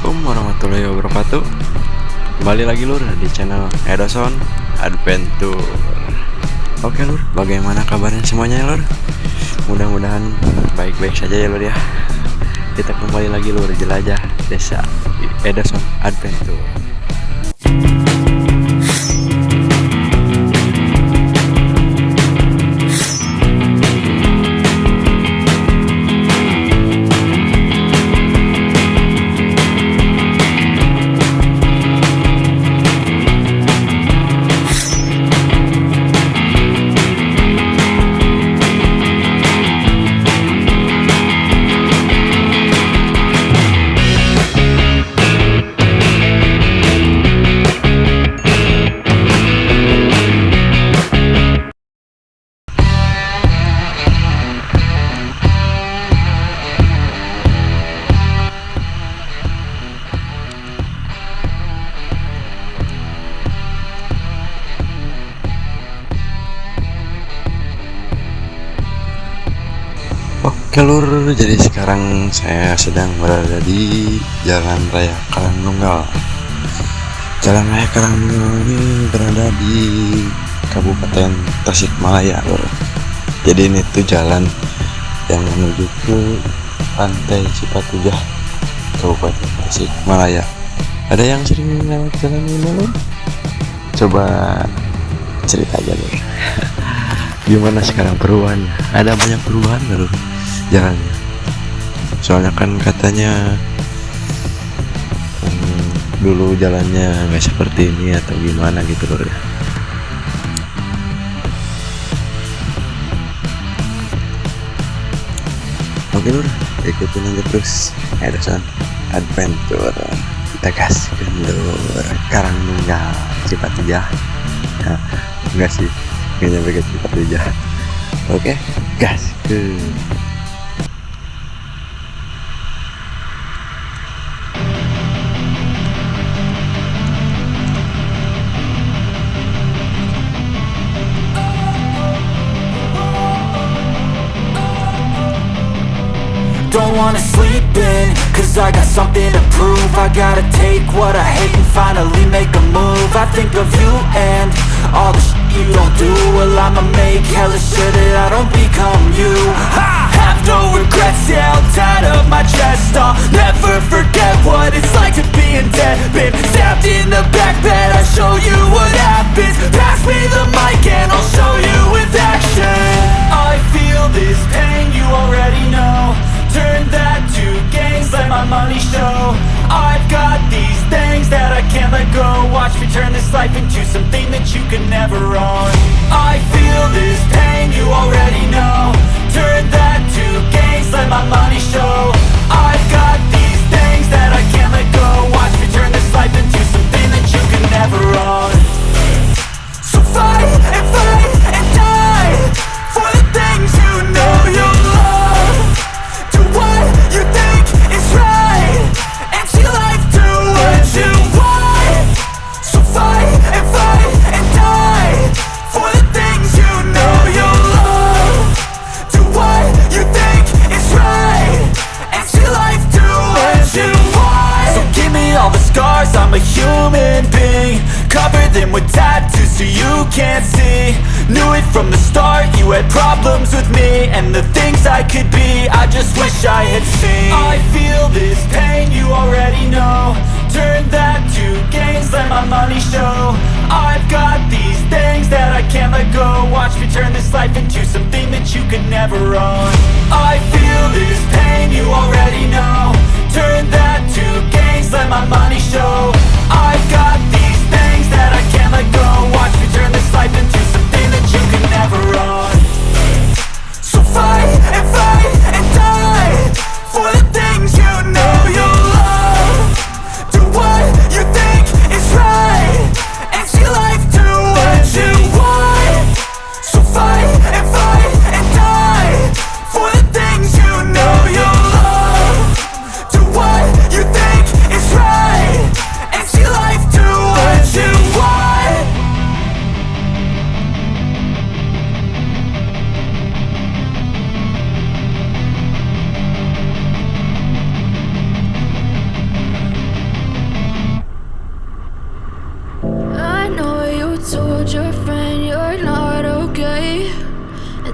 Assalamualaikum warahmatullahi wabarakatuh. Kembali lagi lur di channel Jelajahn Adventure. Oke lur, bagaimana kabarnya semuanya lur? Mudah-mudahan baik-baik saja ya lur ya. Kita kembali lagi lur jelajah desa di Jelajahn Adventure. Oke lur, jadi sekarang saya sedang berada di Jalan Raya Karangnunggal. Jalan Raya Karangnunggal ini berada di Kabupaten Tasikmalaya lur. Jadi ini tuh jalan yang menuju ke pantai Cipatujah, Kabupaten Tasikmalaya. Ada yang sering lewat jalan ini lur? Coba cerita aja lur. Gimana sekarang perubahannya? Ada banyak perubahan lur jalannya. Soalnya kan katanya dulu jalannya nggak seperti ini atau gimana gitu lur ya. Oke lur, ikutin aja terus Jelajahn Adventure. Kita gaskan lur Karangnunggal Cipatujah. Nah, enggak sih, nggak nyampe ke Cipatujah. Oke, gas ke. Don't wanna sleep in, cause I got something to prove. I gotta take what I hate and finally make a move. I think of you and all the shit you don't do. Well, I'ma make hella sure that I don't become you. I have no regrets, yeah, I'll tie up my chest. I'll never forget what it's like to be in debt. Been stabbed in the back bed, I'll show you what happens. Pass me the mic and I'll show you with action. I feel this pain, you already know. Turn that to gains, let my money show. I've got these things that I can't let go. Watch me turn this life into something that you can never own. I feel this pain, you already know. Turn that to gains, let my money show. I've got these things that I can't let go. Watch me turn this life into something that you can never own. So fight and die for the things you know you love. Do what you think is right, and see life do what you want. So fight and die for the things you know you love. Do what you think is right, and see life do what you want. So give me all the scars, I'm a human being. Cover them with tattoos so you can't see. Knew it from the start, you had problems with me and the things I could be, I just wish I had seen. I feel this pain, you already know. Turn that to gains, let my money show. I've got these things that I can't let go. Watch me turn this life into something that you could never own. I feel this pain, you already know. Turn that to gains, let my money show. I've got these things that I can't let go. Watch me turn this life into something that you can never own. So fight and die for the things you know you love. Do what you think is right, and see life do what you want. So fight and die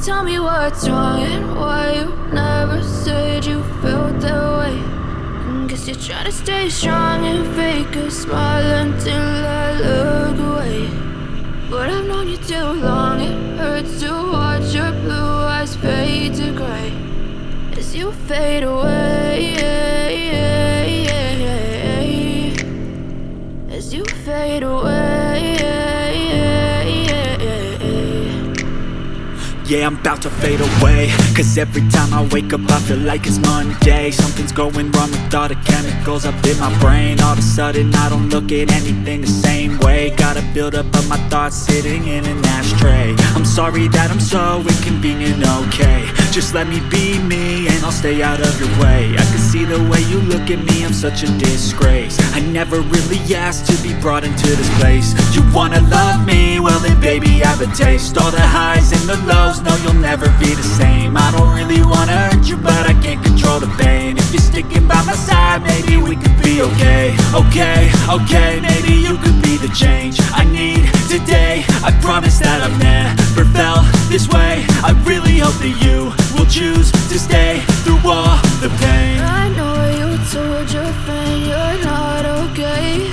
Tell me what's wrong and why you never said you felt that way. Guess you're trying to stay strong and fake a smile until I look away. But I've known you too long, it hurts to watch your blue eyes fade to gray as you fade away, as you fade away. Yeah, I'm about to fade away, cause every time I wake up I feel like it's Monday. Something's going wrong with all the chemicals up in my brain. All of a sudden I don't look at anything the same way. Gotta build up of my thoughts sitting in an ashtray. I'm sorry that I'm so inconvenient, okay. Just let me be me and I'll stay out of your way. I can see the way you look at me, I'm such a disgrace. I never really asked to be brought into this place. You wanna love me? Well then baby I have a taste. All the highs and the lows, no you'll never be the same. I don't really wanna hurt you but I can't control the pain. If you're sticking by my side maybe we could be okay. Okay, maybe you could be the change I need today. I promise that I've never felt this way. I really hope that you will choose to stay through all the pain. I know you told your friend you're not okay.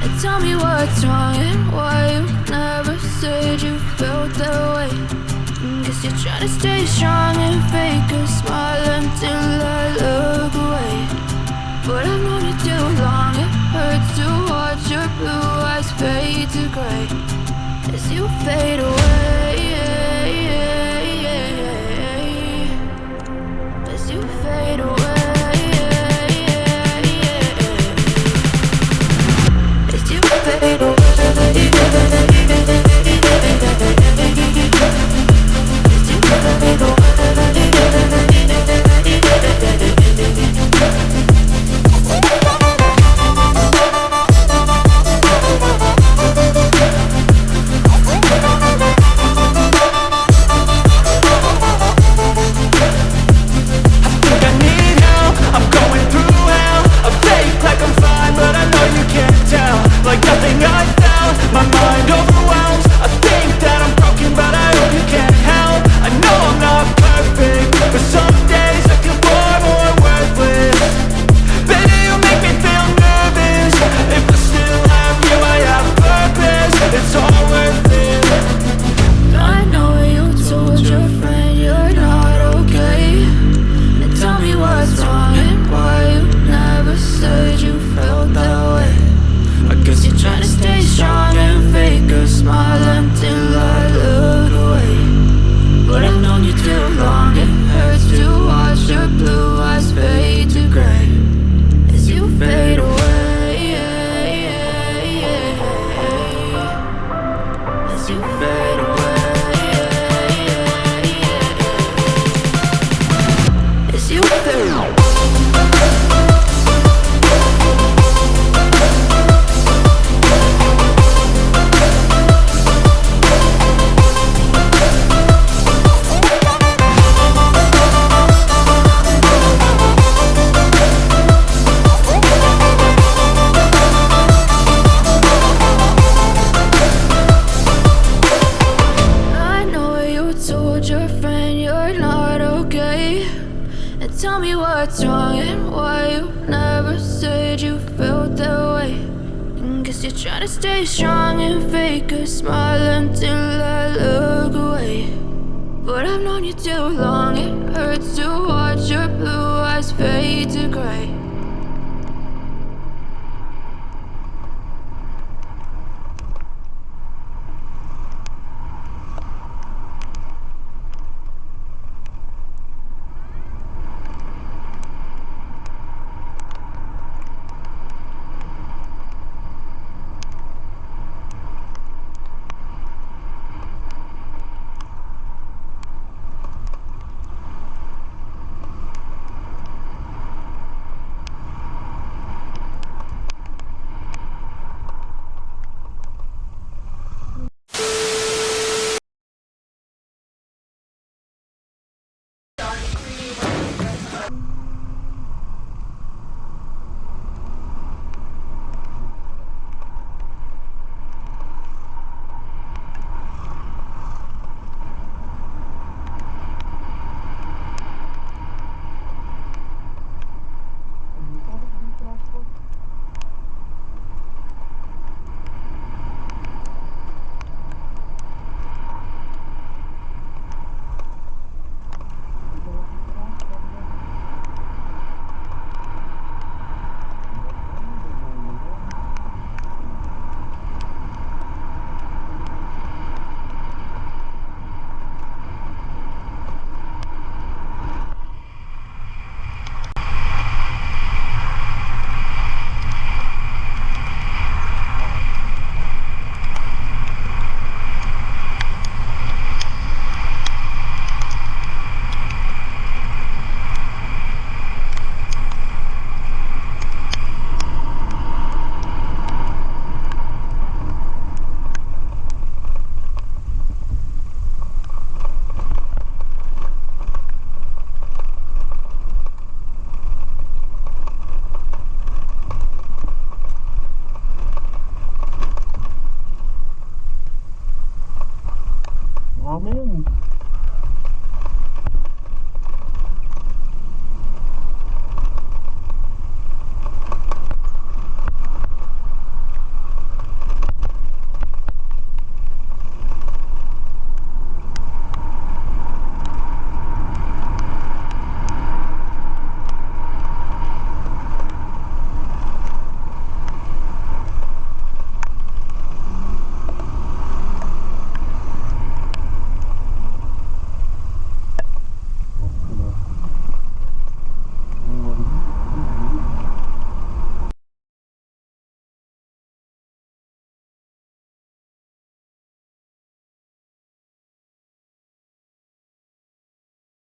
And tell me what's wrong and why you never said you felt that way. Guess you're trying to stay strong and fake a smile until I look away. But I've known you too long, it hurts to watch your blue eyes fade to gray as you fade away, as you fade away, as you fade away. Like nothing I felt, my mind overwhelms. I think that I'm broken, but I hope you can't help. I know I'm not perfect, but some days I feel far more worthless. Baby, you make me feel nervous. If I still have you, I have purpose. It's all worth it. I know you told your friend you're not okay. And tell me what's wrong and why you never said you felt that way. I guess you're trying to stay strong and fake a smile until I look away. But I've known you too long, it hurts to watch your blue eyes fade to gray as you fade away, as you fade away, as you fade away. Tell me what's wrong and why you never said you felt that way. Guess you're trying to stay strong and fake a smile until I look away. But I've known you too long, it hurts to watch your blue eyes fade to gray